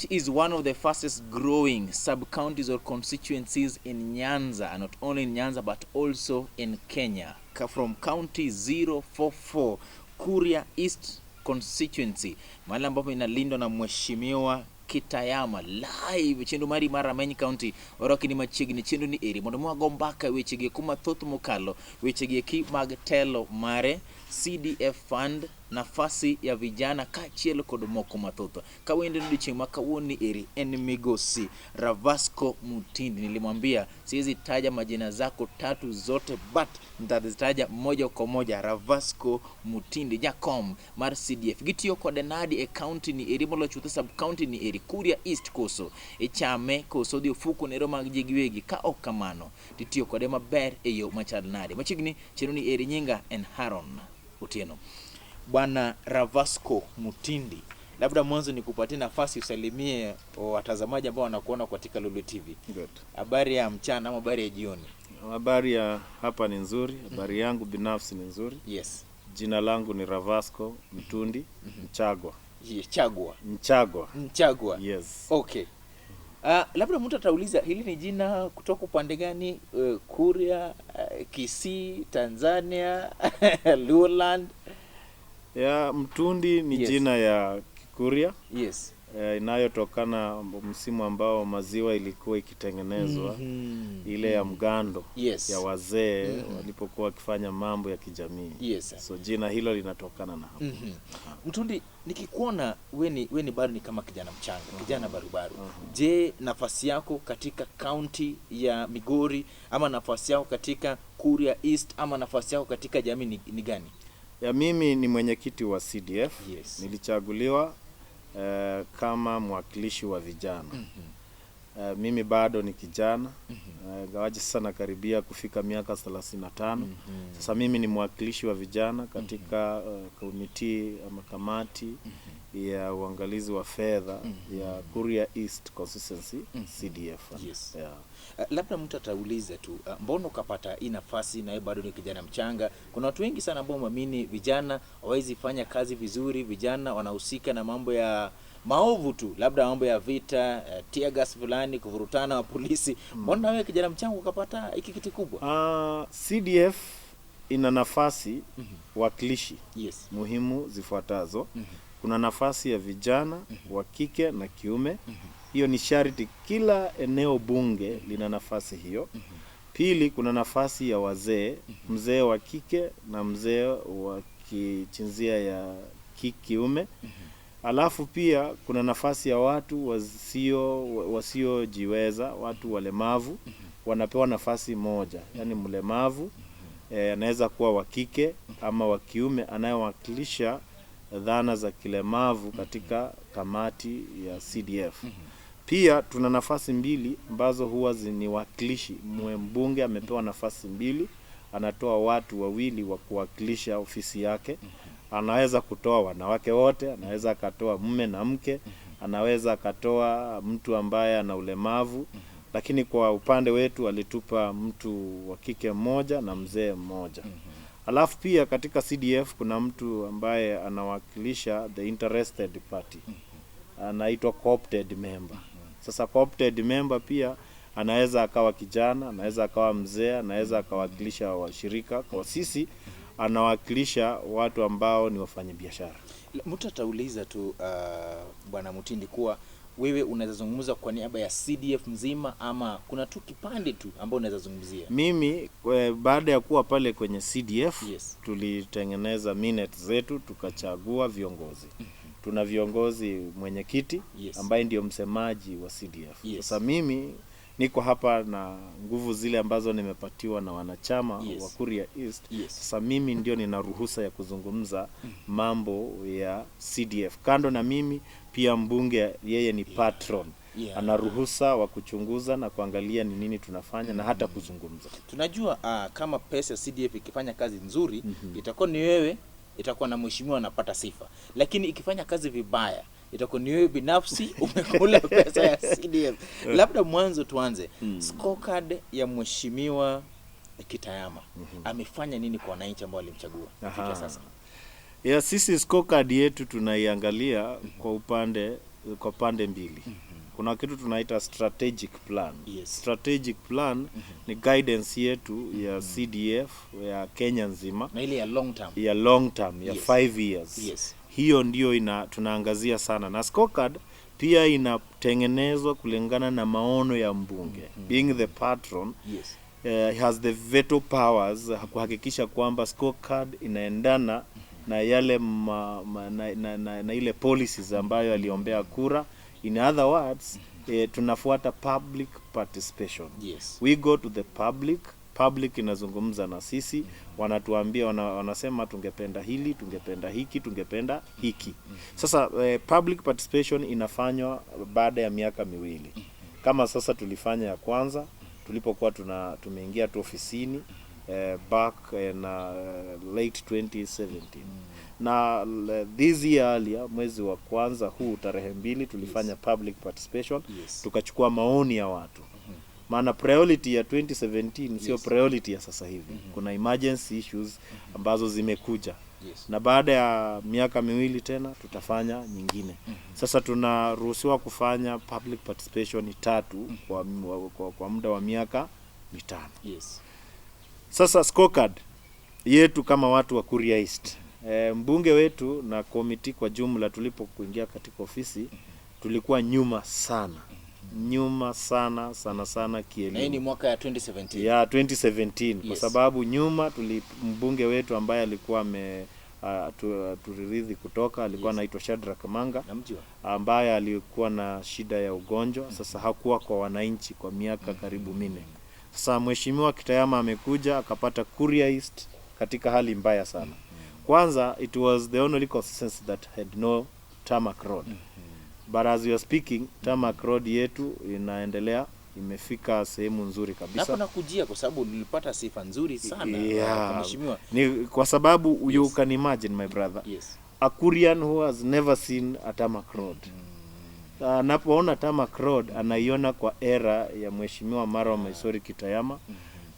is one of the fastest growing sub-counties or constituencies in Nyanza, and not only in Nyanza but also in Kenya. From county 044, Kuria East constituency, mahali ambapo inalindwa na mheshimiwa Kitayama live chendu mari Rameny County oroki ni machiegni chendu ni eri mondo mwago mbaka wechege kuma thoth mokalo wechege ki mag telo mare CDF fund nafasi ya vijana kachiel kod moko mathoth kawende ndi chieng makawoni eri en migosi Ravasco Mutundi. Nilimwambia siwezi taja majina zako tatu zote but nitazitaja moja kwa moja. Ravasco Mutundi Jakom mar CDF gitiyo kod nadi e county ni eri molo chutho sub county ni eri Kuria East koso e chame koso di ofuko nero mag jigiwegi ka okamano titiyo kode maber e yo machal nadi machiegni chenro ni eri nyinga en Haron Otieno. Bwana Ravasco Mutundi, labda mwanzo nikupatie nafasi usalimie watazamaji ambao wanakuona katika Lolwe TV. Good. Habari ya mchana ama habari ya jioni? Habari ya hapa ni nzuri, habari yangu binafsi ni nzuri. Yes. Jina langu ni Ravasco Mutundi, Mchagwa. Mchagwa. Yes. Okay. Labda mtu atauliza hili ni jina kutoka upande gani? Kuria, Kisii, Tanzania, Lowland? Ya Mutundi ni jina ya Kuria. Yes. Inayotokana msimu ambao maziwa ilikuwa ikitengenezwa ile ya mgando ya wazee walipokuwa wakifanya mambo ya kijamii. Yes. So jina hilo linatokana na hapo. Mutundi, nikikuona weni bado ni kama kijana mchanga, kijana barubaru. Je, nafasi yako katika county ya Migori ama nafasi yako katika Kuria East ama nafasi yako katika jamii ni gani? Ya mimi ni mwenyekiti wa CDF. Yes. Nilichaguliwa kama mwakilishi wa vijana. Mimi bado ni kijana. Gawaji sana karibia kufika miaka 35. Sasa mimi ni mwakilishi wa vijana katika committee ama kamati ya uangalizi wa fedha ya Kuria East constituency CDF. Yes. Labda mtu atauliza tu mbona ukapata hii nafasi na bado ni kijana mchanga? Kuna watu wengi sana ambao waamini vijana hawezi fanya kazi vizuri, vijana wanahusika na mambo ya maovu tu, labda mambo ya vita, tear gas fulani, kuvurutana wa polisi. Mbona wewe kijana mchanga ukapata hiki kiti kubwa? CDF ina nafasi wakilishi muhimu zifuatazo. Kuna nafasi ya vijana wa kike na kiume. Hiyo ni sharti, kila eneo bunge lina nafasi hiyo. Pili, kuna nafasi ya wazee, mzee wa kike na mzee wa kijinsia ya kiume. Alafu pia kuna nafasi ya watu wasiojiweza, watu walemavu wanapewa nafasi moja. Yaani mlemavu anaweza kuwa wa kike ama wa kiume anayewakilisha dhana za kilemavu katika kamati ya CDF. Pia tuna nafasi mbili ambazo huwa ni wakilishi. Mbunge amepewa nafasi mbili, anatoa watu wawili wa kuwakilisha ofisi yake. Anaweza kutoa wanawake wote, anaweza akatoa mume na mke, anaweza akatoa mtu ambaye ana ulemavu, lakini kwa upande wetu alitupa mtu wa kike mmoja na mzee mmoja. Alafu pia katika CDF kuna mtu ambaye anawakilisha the interested party. Anaitwa co-opted member. Sasa co-opted member pia anaweza akawa kijana, anaweza akawa mzee, anaweza akawakilisha washirika. Kwa sisi anawakilisha watu ambao ni wafanyabiashara. Mtu atauliza tu Bwana Mutundi kuwa wewe unaweza zungumza kwa niaba ya CDF mzima ama kuna tu kipande tu ambao unaweza zungumzia? Mimi baada ya kuwa pale kwenye CDF tulitengeneza minutes zetu, tukachagua viongozi. Tuna viongozi mwenyekiti ambaye ndio msemaji wa CDF. Sasa mimi niko hapa na nguvu zile ambazo nimepatiwa na wanachama wa Kuria East. Sasa mimi ndio nina ruhusa ya kuzungumza mambo ya CDF. Kando na mimi pia mbunge yeye ni patron. Ana ruhusa wa kuchunguza na kuangalia ni nini tunafanya na hata kuzungumza. Tunajua kama pesa CDF ikifanya kazi nzuri itakuwa ni wewe, itakuwa na mheshimiwa anapata sifa. Lakini ikifanya kazi vibaya itakuwa ni wewe binafsi umekula pesa ya CDF. Labda mwanzo tuanze scorecard ya mheshimiwa Kitayama. Amefanya nini kwa wananchi ambao walimchagua? Sasa sisi scorecard yetu tunaiangalia kwa upande kwa pande mbili. Kuna kitu tunaita strategic plan. Strategic plan ni guidance yetu ya CDF ya Kenya nzima. Na ile ya long term. Ya long term, ya 5 years. Hiyo ndio tunaangazia sana. Na scorecard pia inatengenezwa kulingana na maono ya mbunge. Being the patron, has the veto powers kuhakikisha kwamba scorecard inaendana na yale na ile policies ambayo aliombea kura. In other words, tunafuata public participation. We go to the public inazungumza na sisi, wanatuambia, wanasema tungependa hili, tungependa hiki, tungependa hiki. Sasa public participation inafanywa baada ya miaka miwili. Kama sasa tulifanya ya kwanza tulipokuwa tumeingia tu ofisini back in late 2017. Na this year earlier, mwezi wa kwanza huu tarehe 2 tulifanya public participation. Tukachukua maoni ya watu. Maana priority ya 2017 sio priority ya sasa hivi. Kuna emergency issues ambazo zimekuja. Na baada ya miaka miwili tena tutafanya nyingine. Sasa tunaruhusiwa kufanya public participation 3 kwa muda wa miaka 5. Sasa scorecard yetu kama watu wa Kuria East, mbunge wetu na committee kwa jumla tulipokuingia katika ofisi tulikuwa nyuma sana kielimu. Na ni mwaka ya 2017. Ya 2017 kwa sababu nyuma mbunge wetu ambaye alikuwa turiridhi kutoka alikuwa anaitwa Shadrack Manga, ambaye alikuwa na shida ya ugonjwa. Sasa hakuwa kwa wananchi kwa miaka karibu 4. Sasa mheshimiwa Kitayama amekuja akapata Kuria East katika hali mbaya sana. Kwanza, it was the only constituency that had no tarmac road. But as we are speaking, tarmac road yetu inaendelea, imefika sehemu nzuri kabisa. Hapo nakujia kwa sababu nilipata sifa nzuri sana mheshimiwa. Ni kwa sababu you can imagine, my brother. A Kurian who has never seen a tarmac road. Anapoona tarmac road anaiona kwa era ya mheshimiwa Mara Maisori Kitayama.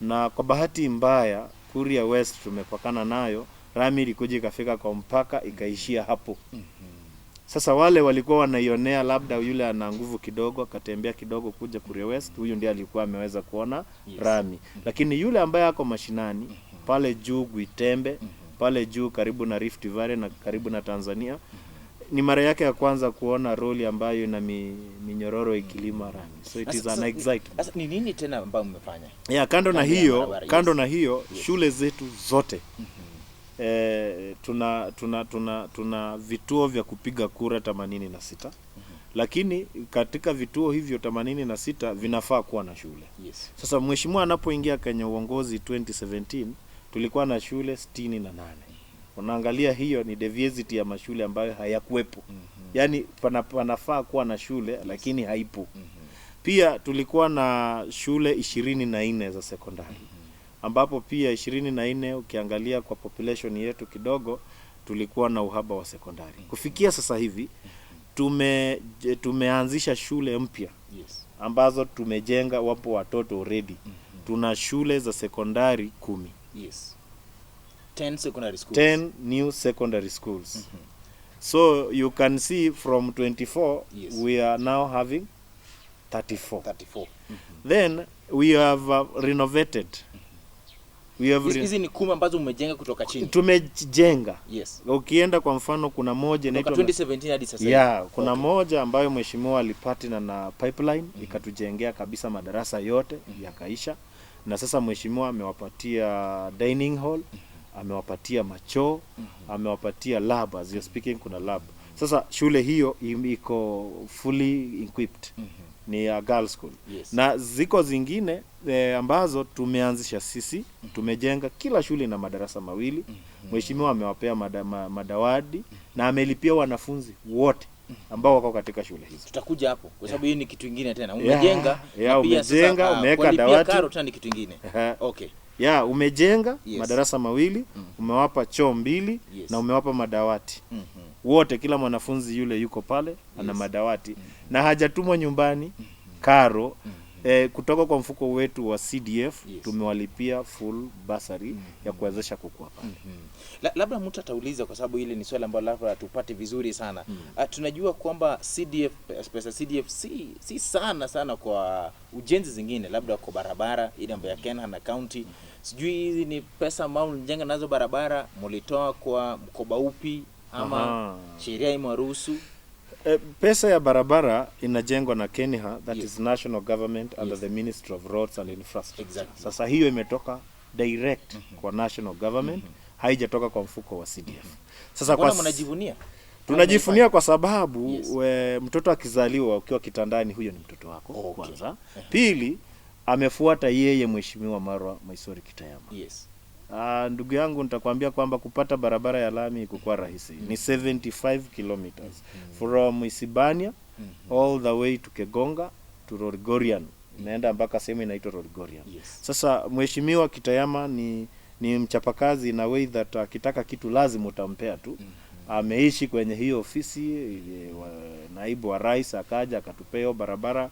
Na kwa bahati mbaya Kuria West tumepakana nayo, Rami ilikuja ikafika kwa mpaka ikaishia hapo. Sasa wale walikuwa wanaionea labda yule ana nguvu kidogo akatembea kidogo kuja Kuria West, huyu ndiye alikuwa ameweza kuona Rami. Lakini yule ambaye ako mashinani pale juu Gwitembe, pale juu karibu na Rift Valley na karibu na Tanzania, ni mara yake ya kwanza kuona roli ambayo ina minyororo ikilima Rami. So it is an excitement. Sasa ni nini tena ambayo mmefanya? Kando na hiyo shule zetu zote tuna vituo vya kupiga kura 86. Lakini katika vituo hivyo 86 vinafaa kuwa na shule. Sasa mheshimiwa anapoingia kwenye uongozi 2017 tulikuwa na shule 68. Unaangalia hiyo ni diversity ya mashule ambayo hayakuwepo. Yaani panafaa kuwa na shule lakini haipo. Pia tulikuwa na shule 24 za sekondari. Ambapo pia 24 ukiangalia kwa population yetu kidogo tulikuwa na uhaba wa sekondari. Kufikia sasa hivi tumeanzisha shule mpya ambazo tumejenga, wapo watoto already. Tuna shule za sekondari 10. 10 secondary schools. 10 new secondary schools. So you can see from 24 we are now having 34. Then we have renovated. Hizi ni 10 ambazo mmejenga kutoka chini. Tumejenga. Ukienda kwa mfano kuna moja inaitwa 2017 hadi sasa. Kuna moja ambayo mheshimiwa alipatina na pipeline ikatujengea kabisa madarasa yote yakaisha. Na sasa mheshimiwa amewapatia dining hall, amewapatia machoo, amewapatia lab, as you're speaking kuna lab. Sasa shule hiyo iko fully equipped. Ni a girls school. Na ziko zingine ambazo tumeanzisha sisi, tumejenga kila shule na madarasa 2. Mheshimiwa amewapea madawadi na amelipia wanafunzi wote ambao wako katika shule hizo. Tutakuja hapo kwa sababu hii ni kitu kingine tena. Umejenga, umejenga, umeweka dawati. Karo tena ni kitu kingine. Okay. Umejenga madarasa 2, umewapa choo 2 na umewapa madawati. Wote kila mwanafunzi yule yuko pale ana madawati na hajatumwa nyumbani karo Kutoka kwa mfuko wetu wa CDF tumewalipia full bursary ya kuwezesha kukua pale. Labda mtu atauliza kwa sababu hili ni swali ambalo labda tupate vizuri sana. Tunajua kwamba CDF, pesa CDF si sana kwa ujenzi zingine, labda kwa barabara ile ambayo ya Kenya na county. Sijui hizi ni pesa ambao mjenga nazo barabara, mlitoa kwa mkoba upi ama sheria imeruhusu? Pesa ya barabara inajengwa na Kenya, that is national government under the Ministry of Roads and Infrastructure. Exactly. Sasa hiyo imetoka direct kwa national government, haijatoka kwa mfuko wa CDF. Sasa kwa mnajivunia? Tunajivunia kwa sababu mtoto akizaliwa ukiwa kitandani, huyo ni mtoto wako kwanza. Pili, amefuata yeye Mheshimiwa Marwa Maisori Kitayama. Ndugu yangu nitakwambia kwamba kupata barabara ya lami kukua rahisi. Ni 75 kilometers from Isibania all the way to Kegonga to Rorgorian. Naenda mpaka sehemu inaitwa Rorgorian. Sasa Mheshimiwa Kitayama ni mchapakazi na way that akitaka kitu lazima utampea tu. Ameishi kwenye hiyo ofisi, naibu wa rais akaja akatupea barabara.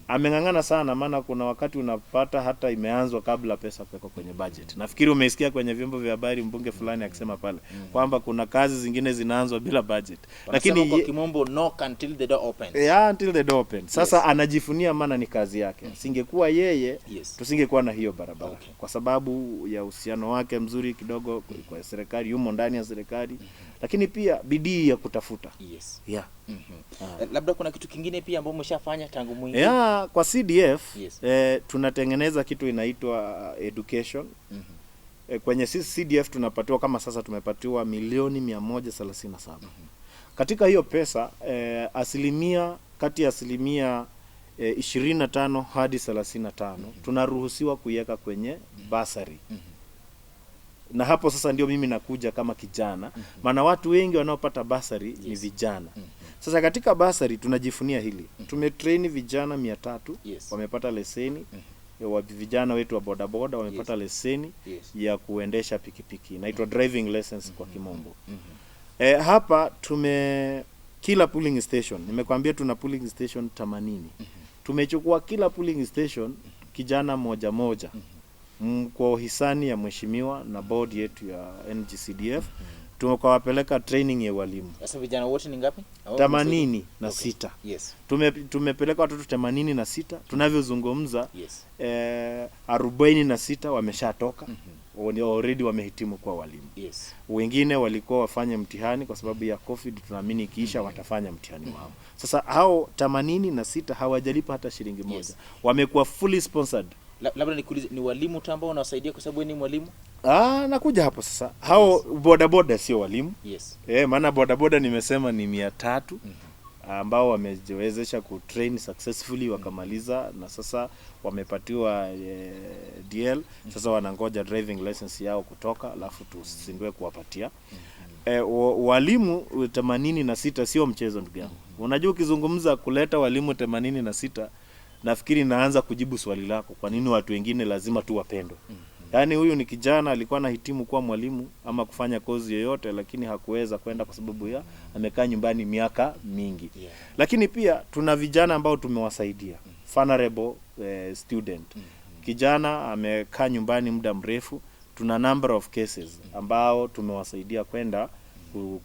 Amengangana sana, maana kuna wakati unapata hata imeanzwa kabla pesa kuwekwa kwenye budget. Nafikiri umeisikia kwenye vyombo vya habari mbunge fulani akisema pale kwamba kuna kazi zingine zinaanzwa bila budget. Lakini kwa kimombo knock until the door opens. Until the door opens. Sasa anajifunia, maana ni kazi yake. Singekuwa yeye tusingekuwa na hiyo barabara. Kwa sababu ya uhusiano wake mzuri kidogo kwa serikali, yumo ndani ya serikali. Lakini pia bidii ya kutafuta. Labda kuna kitu kingine pia ambacho umeshafanya tangu mwingi? Kwa CDF tunatengeneza kitu inaitwa education. Kwenye CDF tunapatiwa, kama sasa tumepatiwa milioni 137. Katika hiyo pesa kati ya asilimia 25 hadi 35 tunaruhusiwa kuiweka kwenye bursary. Na hapo sasa ndio mimi nakuja kama kijana, maana watu wengi wanaopata bursary ni vijana. Sasa katika bursary tunajifunia hili. Tumetrain vijana 300 wamepata leseni. Vijana wetu wa bodaboda wamepata leseni ya kuendesha pikipiki. Inaitwa driving license kwa kimombo. Hapa kila polling station, nimekwambia tuna polling station 80. Tumechukua kila polling station kijana moja kwa uhisani ya mheshimiwa na board yetu ya NGCDF. Tumewapeleka training ya walimu. Sasa vijana wote ni ngapi? 86. Tumepeleka watoto 86. Tunavyozungumza 46 wameshatoka. Already wamehitimu kwa walimu. Wengine walikuwa wafanye mtihani kwa sababu ya COVID, tunaamini ikiisha watafanya mtihani wao. Sasa hao 86 hawajalipa hata shilingi moja. Wamekuwa fully sponsored. Labda nikuulize, ni walimu tu ambao wanasaidia kwa sababu ni mwalimu? Nakuja hapo sasa. Hao bodaboda sio walimu. Maana bodaboda nimesema ni 300 ambao wamejiwezesha kutrain successfully wakamaliza, na sasa wamepatiwa DL. Sasa wanangoja driving license yao kutoka, alafu tusindwe kuwapatia. Walimu 86 sio mchezo ndugu yangu. Unajua ukizungumza kuleta walimu 86, nafikiri naanza kujibu swali lako, kwa nini watu wengine lazima tu wapendwe? Yaani huyu ni kijana alikuwa anahitimu kuwa mwalimu ama kufanya kozi yoyote, lakini hakuweza kwenda kwa sababu ya amekaa nyumbani miaka mingi. Lakini pia tuna vijana ambao tumewasaidia. Vulnerable student. Kijana amekaa nyumbani muda mrefu, tuna number of cases ambao tumewasaidia kwenda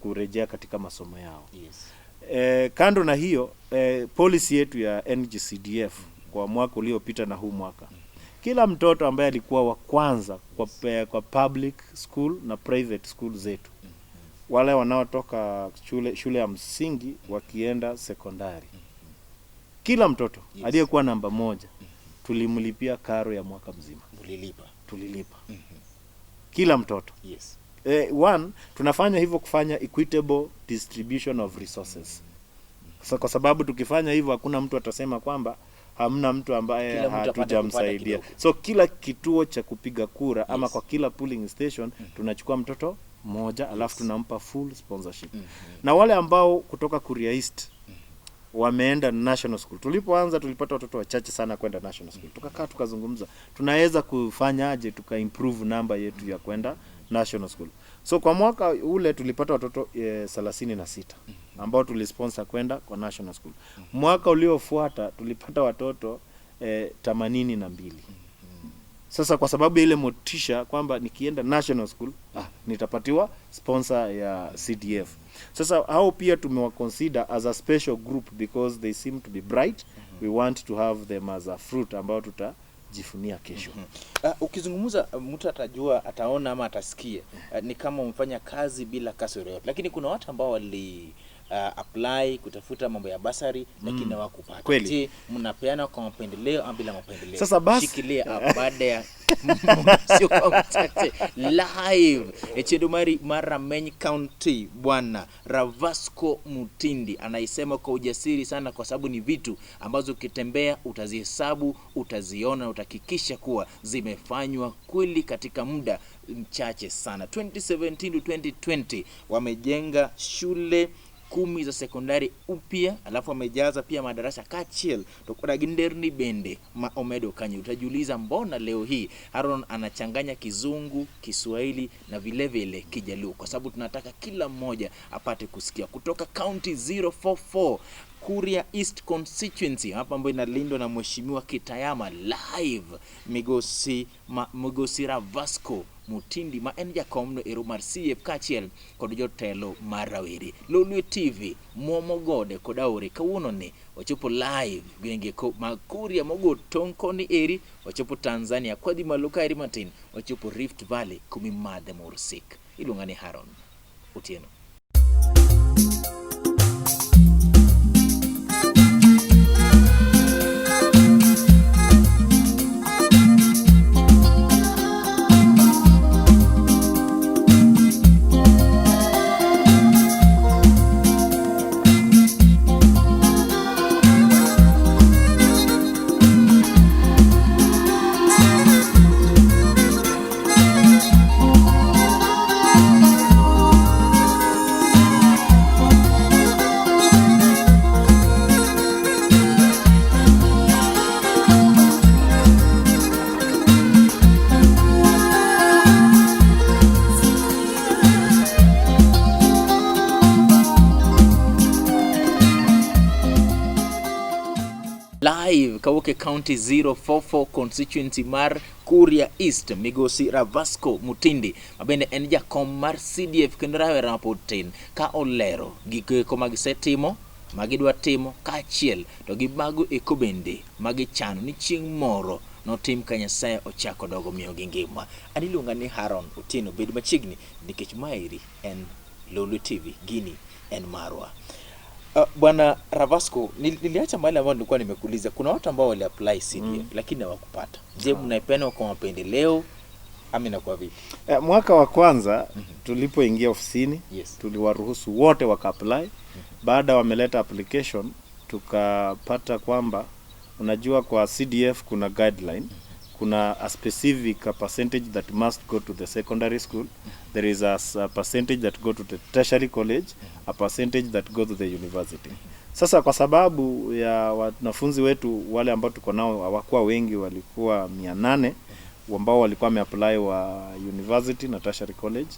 kurejea katika masomo yao. Kando na hiyo, policy yetu ya NGCDF kwa mwaka uliopita na huu mwaka, kila mtoto ambaye alikuwa wa kwanza kwa public school na private school zetu, wale wanaotoka shule ya msingi wakienda sekondari, kila mtoto aliyekuwa namba 1 tulimlipia karo ya mwaka mzima. Tulilipa. Kila mtoto. Tunafanya hivyo kufanya equitable distribution of resources. Kwa sababu tukifanya hivyo hakuna mtu atasema kwamba hamna mtu ambaye hatujamsaidia. So kila kituo cha kupiga kura ama kwa kila polling station tunachukua mtoto mmoja, alafu tunampa full sponsorship. Na wale ambao kutoka Kuria East wameenda national school. Tulipoanza tulipata watoto wachache sana kwenda national school. Tukakaa tukazungumza, tunaweza kufanya aje tukaimprove namba yetu ya kwenda national school. So kwa mwaka ule tulipata watoto 36 ambao tulisponsor kwenda kwa national school. Mwaka uliofuata tulipata watoto 82. Sasa kwa sababu ile motisha kwamba nikienda national school nitapatiwa sponsor ya CDF. Sasa hao pia tumewa consider as a special group because they seem to be bright. We want to have them as a fruit ambao tutajifunia kesho. Ukizungumza mtu atajua, ataona ama atasikia ni kama umfanya kazi bila kasoro yote. Lakini kuna watu ambao wali apply kutafuta mambo ya basari lakini hawakupata. Je, mnapeana kwa mapendeleo au bila mapendeleo? Sasa basi shikilia baada ya sio kwa mtate live Echedumari Rameny County, bwana Ravasco Mutundi anaisema kwa ujasiri sana, kwa sababu ni vitu ambazo ukitembea utazihesabu, utaziona, utahakikisha kuwa zimefanywa kweli katika muda mchache sana. 2017 to 2020 wamejenga shule 10 za sekondari upya, alafu wamejaza pia madarasa kachiel tokora ginderni bende omedo kanyo. Utajiuliza mbona leo hii Haron anachanganya Kizungu, Kiswahili na vile vile Kijaluo, kwa sababu tunataka kila mmoja apate kusikia. Kutoka county 044 Kuria East constituency hapa ambayo inalindwa na mheshimiwa Kitayama live Migosi Ravasco Mutundi ma en jakomno e romar CF kachiel kod jotelo marawere. Lolwe TV momogode kodaore kawuono ni wachopo live gwenge ko Kuria mogo tonkoni eri, wachopo Tanzania kwadhi maluka eri matin, wachopo Rift Valley kumi madhe morsik. Iluonga ni Haron Otieno. Live Kawuoke County 044 constituency mar Kuria East Migosi Ravasco Mutundi mabende en jakom mar CDF kendo rawera mapotin ka olero gik magisetimo, magidwa timo kachiel to gi mago eko bende magichano ni chieng moro notim ka Nyasaye ochako dogo miyo gi ngima. Aniluonga ni Haron Otieno, bed machiegni nikech mairi en Lolwe TV, gini en marwa. Bwana Ravasco, niliacha mahali ambapo nilikuwa nimekuuliza kuna watu ambao wali apply CDF lakini hawakupata. Je, mnaipenda kwa mapendeleo ama inakuwa vipi? Mwaka wa kwanza tulipoingia ofisini tuliwaruhusu wote waka apply. Baada wameleta application tukapata kwamba unajua kwa CDF kuna guideline, kuna a specific percentage that must go to the secondary school. There is a percentage that go to the tertiary college, a percentage that go to the university. Sasa kwa sababu ya wanafunzi wetu wale ambao tuko nao hawakuwa wengi, walikuwa 800 ambao walikuwa wameapply wa university na tertiary college,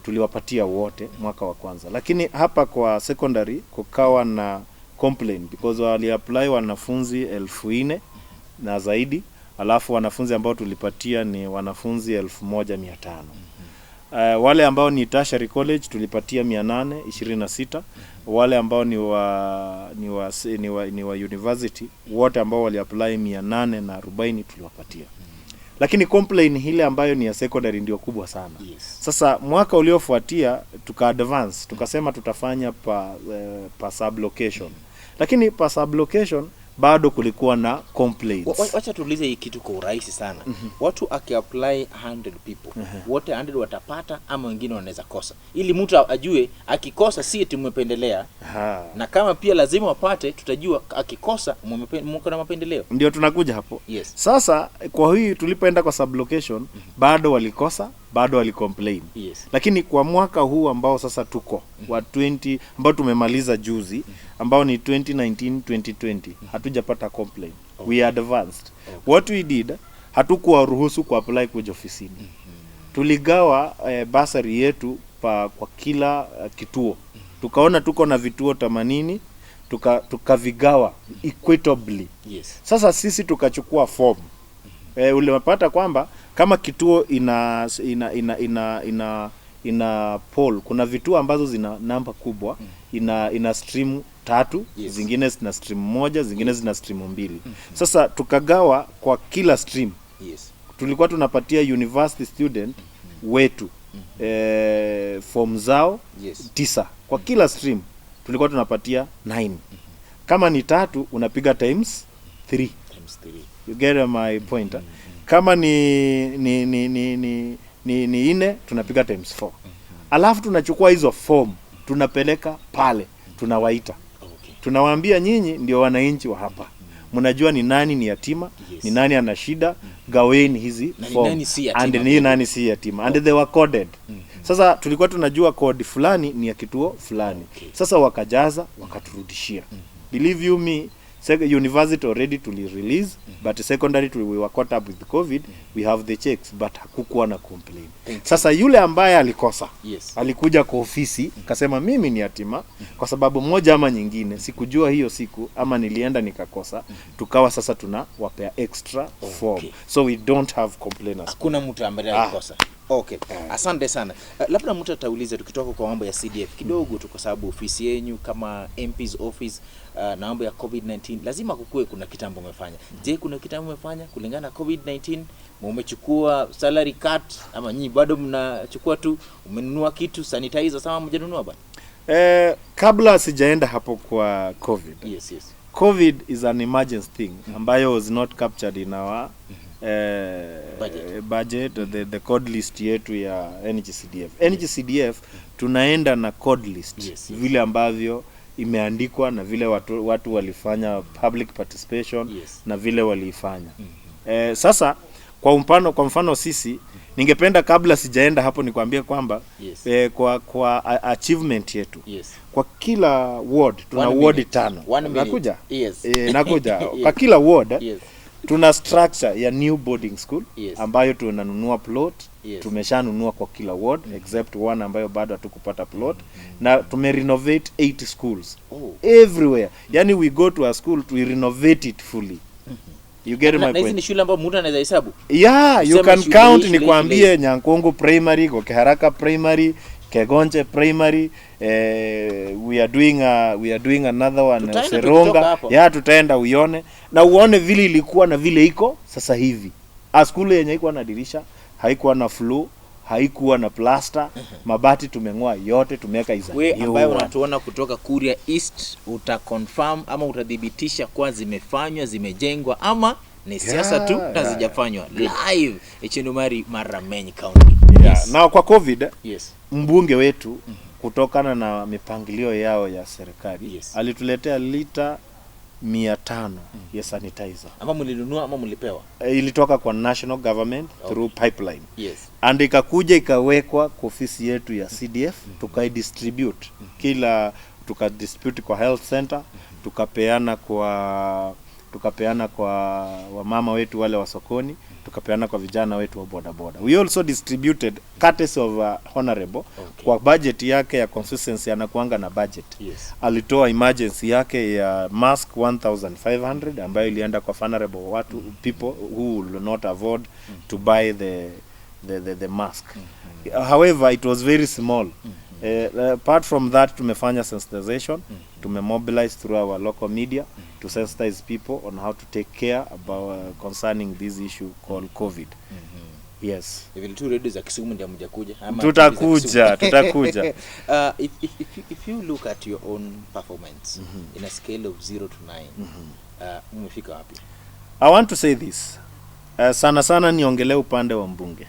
tuliwapatia wote mwaka wa kwanza. Lakini hapa kwa secondary kukawa na complaint because wali apply wanafunzi 1400 na zaidi, alafu wanafunzi ambao tulipatia ni wanafunzi 1500. Wale ambao ni tertiary college tulipatia 826. Wale ambao ni wa university wote ambao wali apply 840 tuliwapatia. Lakini complaint ile ambayo ni ya secondary ndio kubwa sana. Sasa mwaka uliofuatia tuka advance, tukasema tutafanya pa sub location. Lakini pa sub location bado kulikuwa na complaints. Wacha tuulize hii kitu kwa urahisi sana. Watu aki-apply 100 people, wote 100 watapata ama wengine wanaweza kosa? Ili mtu ajue akikosa si eti mmependelea. Na kama pia lazima wapate, tutajua akikosa mko na mapendeleo. Ndio tunakuja hapo. Sasa kwa hii tulipoenda kwa sublocation bado walikosa, bado walicomplain. Lakini kwa mwaka huu ambao sasa tuko wa 20 ambao tumemaliza juzi ambao ni 2019-2020 hatujapata complaint. We advanced. What we did, hatukuwa ruhusu ku apply kuja ofisini. Tuligawa basari yetu kwa kila kituo. Tukaona tuko na vituo 80, tukavigawa equitably. Yes. Sasa sisi tukachukua form. Ulimepata kwamba kama kituo ina poll, kuna vituo ambazo zina namba kubwa, ina stream 3, yes. Zingine zina stream 1, zingine zina stream 2. Sasa tukagawa kwa kila stream. Yes. Tulikuwa tunapatia university student wetu form zao, yes. 9 kwa kila stream. Tulikuwa tunapatia 9. Kama ni 3 unapiga times 3. You get my point? Kama ni 4 tunapiga times 4. Alafu tunachukua hizo form, tunapeleka pale, tunawaita. Tunawaambia nyinyi ndio wananchi wa hapa. Mnajua ni nani ni yatima, yes. Ni nani ana shida, gaweni hizi form. And ni nani si yatima. And they were coded. Sasa tulikuwa tunajua code fulani ni ya kituo fulani. Sasa wakajaza, wakaturudishia. Believe you me, university already to release, but secondary we were caught up with COVID, we have the checks, but hakukuwa na complain. Sasa yule ambaye alikosa, yes. Alikuja kwa ofisi, kasema mimi ni yatima, kwa sababu moja ama nyingine, sikujua hiyo siku, ama nilienda nikakosa, tukawa sasa tunawapea extra form. So we don't have complainers. Hakuna mtu ambaye alikosa. Okay. Asante sana. Labda mtu atauliza tukitoka kwa mambo ya CDF kidogo tu, kwa sababu ofisi yenu kama MP's office na mambo ya COVID-19 lazima kukue kuna kitambo umefanya. Je, kuna kitambo umefanya kulingana na COVID-19? Umechukua salary cut ama nyinyi bado mnachukua tu, umenunua kitu sanitizer sama mjanunua bwana? Kabla sijaenda hapo kwa COVID. Yes, yes. COVID is an emergency thing ambayo was not captured in our budget, the code list yetu ya NGCDF. NGCDF tunaenda na code list, yes. Vile ambavyo imeandikwa na vile watu walifanya public participation, yes. Na vile waliifanya. Sasa kwa mfano sisi ningependa kabla sijaenda hapo nikwambie kwamba, yes. Kwa achievement yetu, yes. Kwa kila ward tuna ward 5. Nakuja? Yes. Nakuja. Kwa kila ward, yes. Tuna structure ya new boarding school, yes. Ambayo tunanunua plot, yes. Tumeshanunua kwa kila ward, except one ambayo bado hatukupata plot, na tumerenovate 8 schools. Everywhere. Yani we go to a school to renovate it fully. You get my point? Na hizi ni shule ambayo mtu anaweza hesabu? Yeah, you can count. Ni kuambie Nyankongo Primary, Kokeharaka Primary, Kegonche Primary, we are doing another one Seronga. Yeah, tutaenda uione na uone vile ilikuwa na vile iko sasa hivi. Skuli yenye iko na dirisha, haikuwa na floor, haikuwa na plaster, mabati tumeng'oa yote, tumeweka hizo. Wewe ambaye unatuona kutoka Kuria East, uta-confirm ama utadhibitisha kwa zimefanywa, zimejengwa ama ni siasa tu na zijafanywa live Echenumari Rameny County. Yes. Na kwa COVID, yes. Mbunge wetu kutokana na mipangilio yao ya serikali, yes. Alituletea lita 500 ya sanitizer. Ama mlinunua ama mlipewa? Ilitoka kwa national government, okay. Through pipeline. Yes. And ikakuja ikawekwa kwa ofisi yetu ya CDF, tukaidistribute. Kila tukadistribute kwa health center, tukapeana kwa wamama wetu wale wa sokoni, tukapeana kwa vijana wetu wa boda boda. We also distributed courtesy of honorable, okay. Kwa budget yake ya constituency anakuanga na budget. Yes. Alitoa emergency yake ya mask 1500 ambayo ilienda kwa honorable watu, people who will not afford to buy the mask. However, it was very small. Apart from that, tumefanya sensitization, tumemobilize through our local media to sensitize people on how to take care about concerning this issue called COVID. Yes. Even two ready za Kisumu ndio mjakuja ama tutakuja. If you look at your own performance in a scale of 0 to 9, umefika wapi? I want to say this. Sana niongelee upande wa mbunge.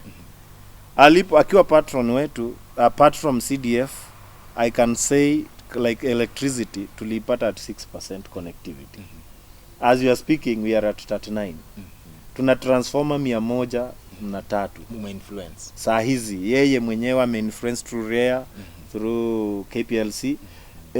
Akiwa patron wetu, apart from CDF, I can say like electricity tulipata at 6% connectivity. As you are speaking, we are at 39. Tuna transformer 103. Influence. Saa hizi yeye mwenyewe ame-influence through REA, through KPLC.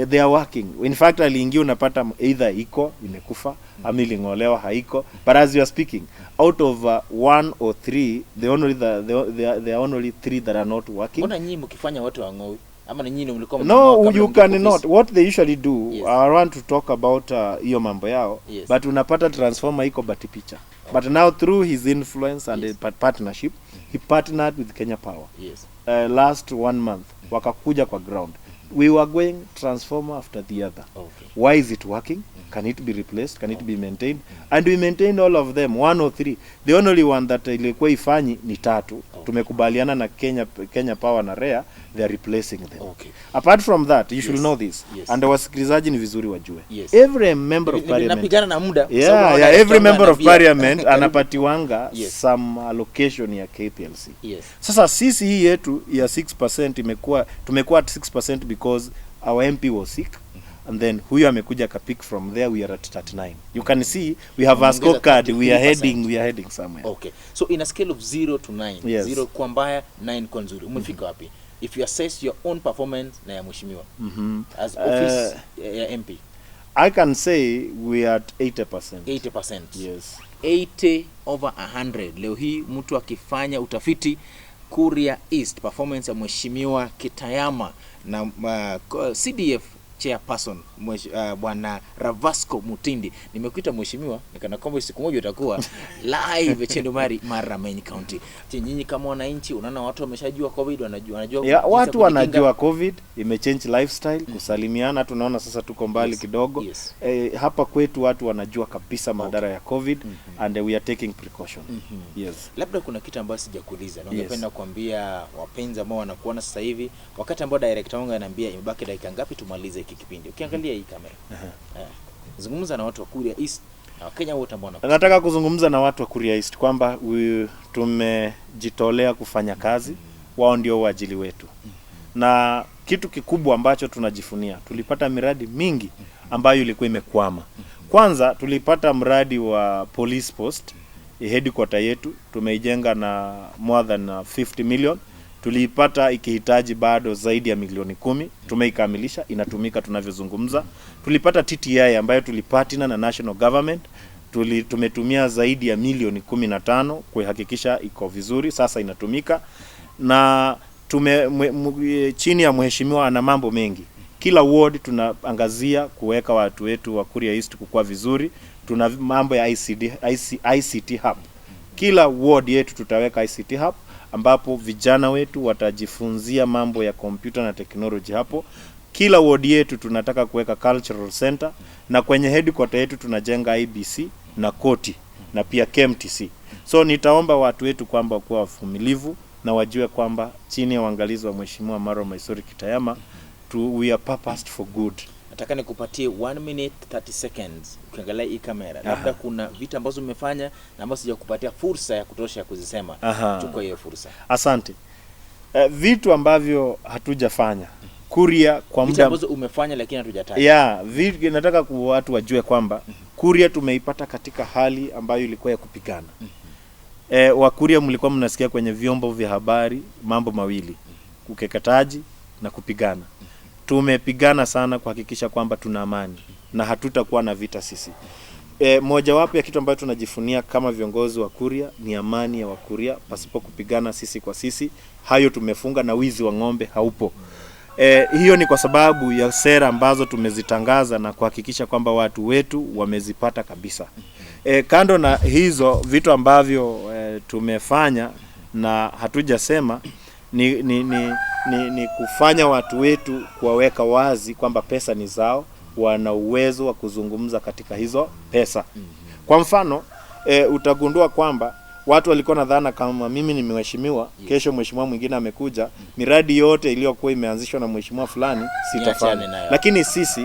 They are working. In fact, aliingia unapata either iko imekufa ama ilingolewa haiko. But as you are speaking, out of 1 or 3, there are only 3 that are not working. Mbona nyinyi mkifanya watu wangoi? Ama ni nyinyi mlikuwa No, you cannot. What they usually do, Yes. I want to talk about hiyo mambo yao, Yes. but unapata transformer iko bati picha. But now through his influence and Yes. partnership, he partnered with Kenya Power. Yes. Last 1 month, wakakuja kwa ground. We were going transformer after the other. Okay. Why is it working? Can it be replaced? Can it be maintained? And we maintained all of them, 1 or 3. The only one that ilikuwa ifanyi ni 3. Tumekubaliana na Kenya Power na REA, they are replacing them. Okay. Apart from that, you should Yes. know this. Yes. And wasikilizaji ni vizuri wajue. Yes. Every member of parliament. Napigana na muda. Yeah, every member of parliament anapatiwanga Yes. some allocation ya KPLC. Yes. Sasa sisi hii yetu ya 6% tumekuwa at 6% because our MP was sick. And then huyo amekuja kapick from there, we are at 39. You can see we have a scorecard, we are heading somewhere. Okay. So in a scale of 0 to 9, Yes. 0 kwa mbaya, 9 kwa nzuri. Umefika wapi? If you assess your own performance na ya mheshimiwa as office ya MP, I can say we are at 80%. 80%. Yes. 80 over 100. Leo hii mtu akifanya utafiti Kuria East performance ya mheshimiwa Kitayama na CDF chairperson bwana Ravasco Mutundi. Nimekuita mheshimiwa nikana kwamba siku moja utakuwa live Chendomari Rameny County. Nyinyi kama wananchi unaona watu wameshajua COVID, wanajua yeah, watu wanajua COVID imechange lifestyle, kusalimiana tunaona sasa tuko mbali kidogo. Yes. Hapa kwetu watu wanajua kabisa madhara ya COVID and we are taking precaution. Yes. Labda kuna kitu ambacho sijakuuliza na ungependa kuambia wapenzi ambao wanakuona sasa hivi, wakati ambao director wangu ananiambia imebaki dakika ngapi tumalize hiki kipindi. Ukiangalia hii kamera. Zungumza na watu wa Kuria East na Wakenya wote ambao nataka kuzungumza na watu wa Kuria East kwamba tumejitolea kufanya kazi, wao ndio waajili wetu. Na kitu kikubwa ambacho tunajifunia, tulipata miradi mingi ambayo ilikuwa imekwama. Kwanza tulipata mradi wa police post, headquarter yetu, tumeijenga na more than 50 million. Tulipata ikihitaji bado zaidi ya milioni 10, tumeikamilisha, inatumika tunavyozungumza. Tulipata TTI ambayo tulipatina na national government, tumetumia zaidi ya milioni 15 kuhakikisha iko vizuri, sasa inatumika. Na chini ya mheshimiwa ana mambo mengi. Kila ward tunaangazia kuweka watu wetu wa Kuria East kukua vizuri. Tuna mambo ya ICT hub. Kila ward yetu tutaweka ICT hub ambapo vijana wetu watajifunzia mambo ya computer na technology hapo. Kila ward yetu tunataka kuweka cultural center, na kwenye headquarter yetu tunajenga IBC na koti na pia KMTC. So nitaomba watu wetu kwamba kuwa wavumilivu na wajue kwamba chini ya uangalizi wa mheshimiwa Maro Maisori Kitayama we are purposed for good. Nataka nikupatie 1 minute 30 seconds ukiangalia hii kamera. Labda kuna vitu ambazo umefanya na ambazo sijakupatia fursa ya kutosha kuzisema. Chukua hiyo fursa. Asante. Vitu ambavyo hatujafanya Kuria kwa muda, vitu ambazo umefanya lakini hatujataja. Yeah, vitu nataka kwa watu wajue kwamba Kuria tumeipata katika hali ambayo ilikuwa ya kupigana. Wa Kuria mlikuwa mnasikia kwenye vyombo vya habari mambo mawili, ukeketaji na kupigana. Tumepigana sana kuhakikisha kwamba tuna amani na hatutakuwa na vita sisi. Moja wapo ya kitu ambacho tunajifunia kama viongozi wa Kuria ni amani ya Wakuria pasipo kupigana sisi kwa sisi. Hayo tumefunga, na wizi wa ng'ombe haupo. Hiyo ni kwa sababu ya sera ambazo tumezitangaza na kuhakikisha kwamba watu wetu wamezipata kabisa. Kando na hizo vitu ambavyo tumefanya na hatujasema ni kufanya watu wetu kuwaweka wazi kwamba pesa ni zao, wana uwezo wa kuzungumza katika hizo pesa. Kwa mfano, utagundua kwamba watu walikuwa nadhana kama mimi ni mheshimiwa, kesho mheshimiwa mwingine amekuja, miradi yote iliyokuwa imeanzishwa na mheshimiwa fulani sitafanya. Lakini sisi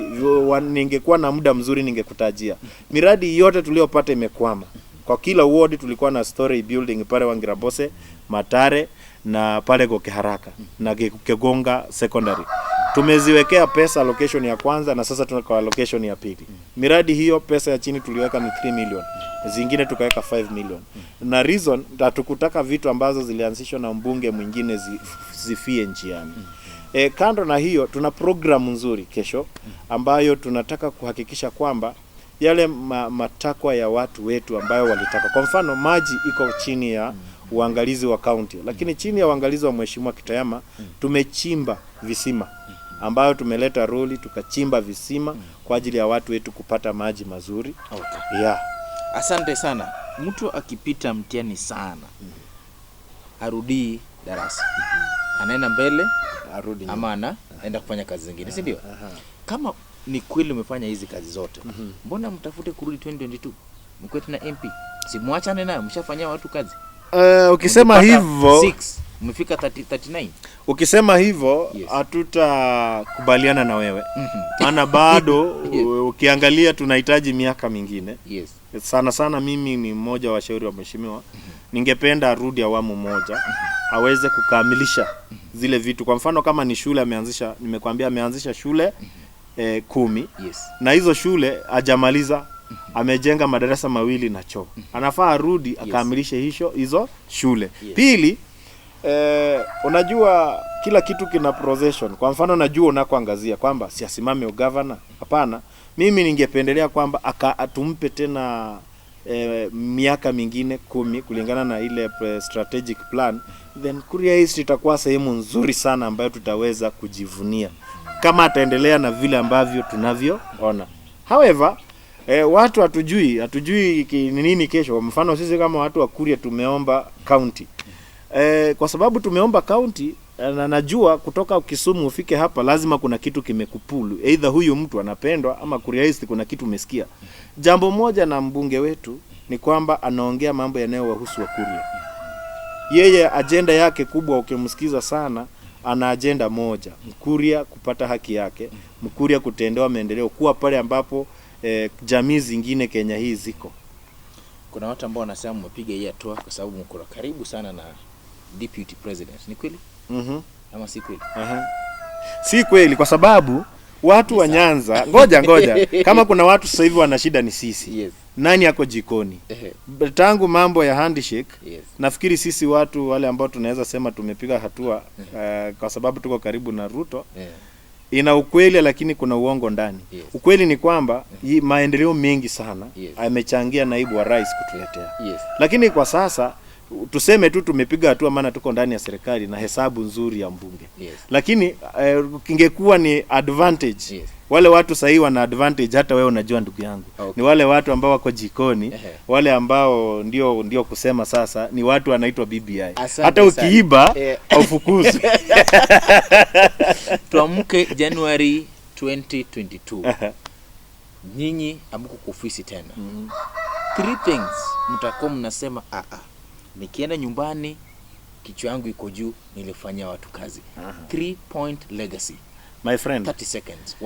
ningekuwa na muda mzuri ningekutajia. Miradi yote tuliyopata imekwama. Kwa kila ward tulikuwa na story building pale Wangirabose, Matare na pale Goke Haraka na Kegonga secondary. Tumeziwekea pesa allocation ya kwanza na sasa tunaka allocation ya pili. Miradi hiyo pesa ya chini tuliweka ni 3 million. Zingine tukaweka 5 million. Na reason hatukutaka vitu ambazo zilianzishwa na mbunge mwingine zifie njiani. Kando na hiyo tuna program nzuri kesho ambayo tunataka kuhakikisha kwamba yale matakwa ya watu wetu ambayo walitaka. Kwa mfano maji iko chini ya uangalizi wa county. Lakini chini ya uangalizi wa Mheshimiwa Kitayama tumechimba visima ambayo tumeleta roli tukachimba visima kwa ajili ya watu wetu kupata maji mazuri. Okay. Yeah. Asante sana. Mtu akipita mtihani sana arudi darasa. Anaenda mbele Arudi ama anaenda kufanya kazi zingine, si ndio? Kama ni kweli umefanya hizi kazi zote, mbona mtafute kurudi 2022? Mkwete na MP. Si muachane nayo, mshafanyia watu kazi. Ukisema hivyo 6, umefika 39. Ukisema hivyo hatutakubaliana na wewe. Maana bado ukiangalia tunahitaji miaka mingine. Yes. Sana mimi ni mmoja wa washauri wa mheshimiwa. Ningependa arudi awamu moja aweze kukamilisha zile vitu. Kwa mfano kama ni shule ameanzisha, nimekwambia ameanzisha shule 10. Yes. Na hizo shule hajamaliza, amejenga madarasa 2 na choo. Anafaa arudi akamilishe hizo shule. Yes. Pili, unajua kila kitu kina procession. Kwa mfano najua unakoangazia kwamba si asimame governor. Hapana, mimi ningependelea kwamba atumpe tena miaka mingine 10 kulingana na ile strategic plan. Then Kuria East itakuwa sehemu nzuri sana ambayo tutaweza kujivunia kama ataendelea na vile ambavyo tunavyoona. However, watu hatujui ni nini kesho. Kwa mfano sisi kama watu wa Kuria tumeomba county. Kwa sababu tumeomba county, na najua kutoka Kisumu ufike hapa lazima kuna kitu kimekupulu. Either huyu mtu anapendwa ama Kuria East kuna kitu umesikia. Jambo moja na mbunge wetu ni kwamba anaongea mambo yanayowahusu wa Kuria. Yeye agenda yake kubwa ukimsikiza sana, ana agenda moja, Kuria kupata haki yake, Kuria kutendewa maendeleo, kuwa pale ambapo jamii zingine Kenya hii ziko. Kuna watu ambao wanasema mmepiga hii hatua kwa sababu mko karibu sana na deputy president. Ni kweli? Ama si kweli? Si kweli kwa sababu watu wa Nyanza, ngoja kama kuna watu sasa hivi wana shida ni sisi. Yes. Nani yako jikoni? Tangu mambo ya handshake, yes, nafikiri sisi watu wale ambao tunaweza sema tumepiga hatua kwa sababu tuko karibu na Ruto. Ina ukweli lakini kuna uongo ndani. Yes. Ukweli ni kwamba maendeleo mengi sana amechangia naibu wa rais kutuletea. Yes. Lakini kwa sasa tuseme tu tumepiga hatua maana tuko ndani ya serikali na hesabu nzuri ya mbunge. Yes. Lakini kingekuwa ni advantage. Yes. Wale watu sahi wana advantage, hata wewe unajua ndugu yangu. Okay. Ni wale watu ambao wako jikoni, wale ambao ndio kusema sasa ni watu wanaitwa BBI. Hata ukiiba aufukuzwe. Tuamke January 2022. Nyinyi amko kwa ofisi tena. 3 things mtakuwa mnasema nikienda nyumbani kichwa yangu iko juu, nilifanyia watu kazi. 3-point legacy. My friend, 30 seconds.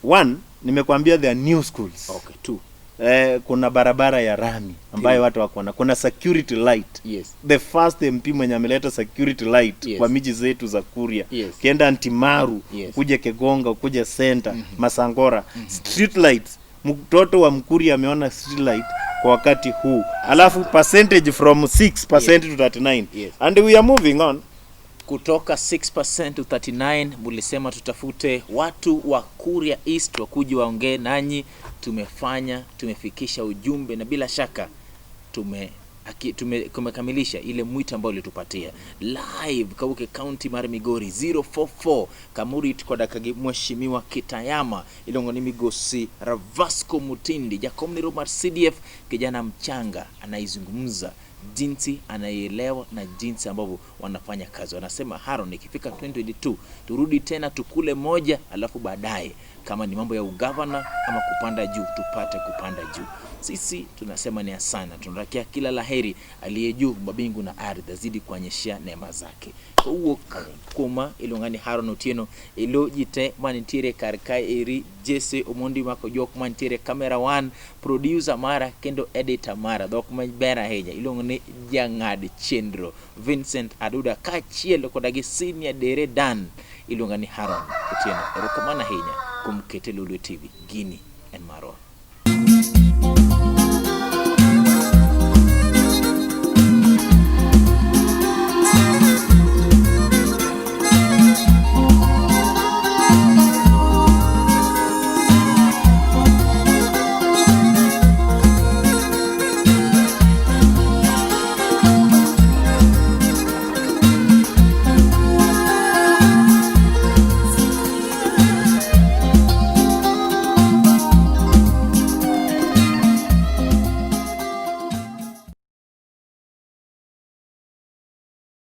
1, nimekwambia there are new schools. Okay. 2, kuna barabara ya rami ambayo watu wako kuna security light. Yes. The first MP mwenye ameleta security light kwa miji zetu za Kuria. Kienda Antimaru, kuja Kegonga, kuja Center, Masangora, street lights. Mtoto wa Mkuria ameona street light kwa wakati huu. Alafu percentage from 6% to 39. And we are moving on. Kutoka 6% to 39, mulisema tutafute watu wa Kuria East wakuji waongee nanyi. Tumefikisha ujumbe na bila shaka tumekamilisha ile mwito ambao ulitupatia live Kauke County Migori 044 Kamuri kwa dakika mheshimiwa Kitayama ilongoni migosi Ravasco Mutundi Jacob Robert CDF kijana mchanga anaizungumza jinsi anaelewa na jinsi ambavyo wanafanya kazi. Wanasema Haron ikifika 2022 turudi tena tukule moja, alafu baadaye kama ni mambo ya ugavana ama kupanda juu tupate kupanda juu. Sisi tunasema ni asana, tunarakia kila laheri aliye juu mbingu na ardhi azidi kuonyesha neema zake. Wuok kuma ilongani Haron Otieno ilojite manitire karkai eri Jesse Omondi mako jok manitire camera 1 producer mara kendo editor mara dok bera heja ilongani jangad Chenro Vincent Aduda kachiel kodagi senior dere dan ilongani Haron Otieno erokamana henya kumkete Lolwe TV Gini and Maro.